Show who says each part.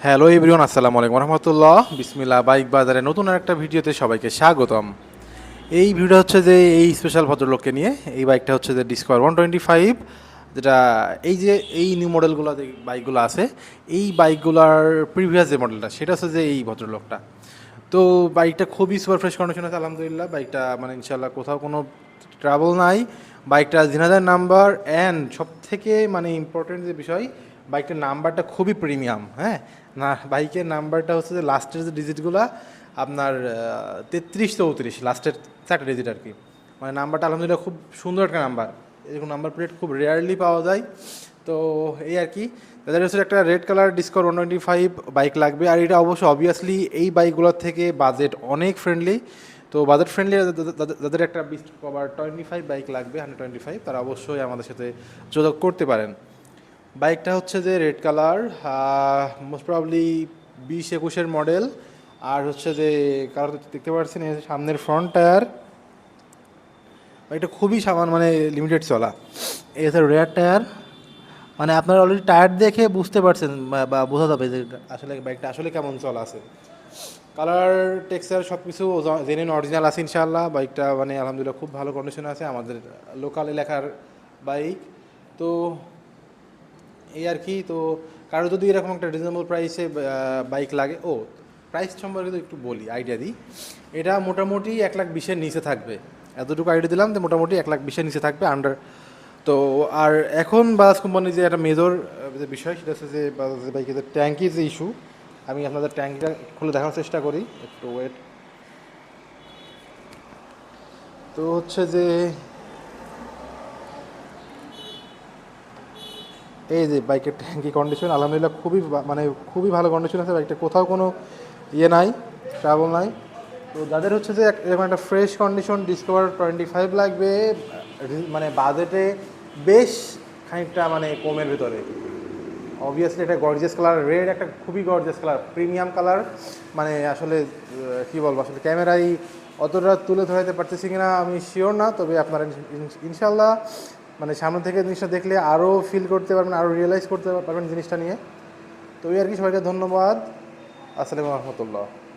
Speaker 1: Hello everyone, আসসালামু আলাইকুম রহমতুল্লাহ। বিসমিল্লাহ বাইক বাজারে নতুন একটা ভিডিওতে সবাইকে স্বাগতম। এই ভিডিও হচ্ছে যে এই স্পেশাল ভদ্রলোককে নিয়ে। এই বাইকটা হচ্ছে যে ডিসকভার 125, যেটা এই যে এই নিউ মডেলগুলো যে বাইকগুলো আছে, এই বাইকগুলার প্রিভিয়াস যে মডেলটা সেটা হচ্ছে যে এই ভদ্রলোকটা। তো বাইকটা খুবই সুপার ফ্রেশ কন্ডিশন আছে আলহামদুলিল্লাহ। বাইকটা মানে ইনশাল্লাহ কোথাও কোনো ট্রাবল নাই। বাইকটা 3000 নাম্বার, অ্যান্ড সব থেকে মানে ইম্পর্টেন্ট যে বিষয়, বাইকটার নাম্বারটা খুবই প্রিমিয়াম। হ্যাঁ, না বাইকের নাম্বারটা হচ্ছে যে লাস্টের যে ডিজিটগুলো আপনার 33 34, লাস্টের 4টা ডিজিট আর কি। মানে নাম্বারটা আলহামদুলিল্লাহ খুব সুন্দর একটা নাম্বার। এরকম নাম্বার প্লেট খুব রেয়ারলি পাওয়া যায়। তো এই আর কি, তাদের হচ্ছে একটা রেড কালার ডিসকভার 125 বাইক লাগবে। আর এটা অবশ্য অবভিয়াসলি এই বাইকগুলোর থেকে বাজেট অনেক ফ্রেন্ডলি। তো বাজেট ফ্রেন্ডলি যাদের একটা বিস্ট কভার 25 বাইক লাগবে, 125, তারা অবশ্যই আমাদের সাথে যোগাযোগ করতে পারেন। বাইকটা হচ্ছে যে রেড কালার, মোস্ট প্রবলি 20 21-এর মডেল। আর হচ্ছে যে কালার দেখতে পাচ্ছেন, এই যে সামনের ফ্রন্ট টায়ার। বাইকটা খুবই সামান মানে লিমিটেড চলা। এই হচ্ছে রেয়ার টায়ার। মানে আপনারা অলরেডি টায়ার দেখে বুঝতে পারছেন বা বোঝা যাবে যে আসলে বাইকটা আসলে কেমন চলা আছে। কালার টেক্সচার সব কিছু জেনুইন অরিজিনাল আছে ইনশাআল্লাহ। বাইকটা মানে আলহামদুলিল্লাহ খুব ভালো কন্ডিশনে আছে, আমাদের লোকাল এলাকার বাইক। তো এই আর কি। তো কারো যদি এরকম একটা রিজনেবল প্রাইসে বাইক লাগে, প্রাইস সম্পর্কে তো একটু বলি, আইডিয়া দিই। এটা মোটামুটি 1,20,000-এর নিচে থাকবে। এতটুকু আইডিয়া দিলাম যে মোটামুটি 1,20,000-এর নিচে থাকবে আন্ডার। তো আর এখন বাজাজ কোম্পানির যে একটা মেজর যে বিষয়, সেটা হচ্ছে যে বাজাজ বাইকের যে ট্যাঙ্কির যে ইস্যু। আমি আপনাদের ট্যাঙ্কিটা খুলে দেখানোর চেষ্টা করি, একটু ওয়েট। তো হচ্ছে যে এই যে বাইকের ট্যাঙ্কি কন্ডিশন আলহামদুলিল্লাহ খুবই মানে খুবই ভালো কন্ডিশন আছে। বাইকটা কোথাও কোনো ইয়ে নাই, ট্রাবল নাই। তো যাদের হচ্ছে যে এরকম একটা ফ্রেশ কন্ডিশন ডিসকভার 25 লাগবে, মানে বাজেটে বেশ খানিকটা মানে কমের ভিতরে, অবভিয়াসলি এটা গর্জিয়াস কালার, রেড একটা খুবই গর্জিয়াস কালার, প্রিমিয়াম কালার। মানে আসলে কী বলবো, আসলে ক্যামেরায় অতটা তুলে ধরাতে পারতেছি কিনা আমি শিওর না। তবে আপনারা ইনশাল্লাহ মানে সামনে থেকে জিনিসটা দেখলে আরও ফিল করতে পারবেন, আরও রিয়েলাইজ করতে পারবেন জিনিসটা নিয়ে। তো এই আর কি, সবাইকে ধন্যবাদ। আসসালামু রহমতুল্লাহ।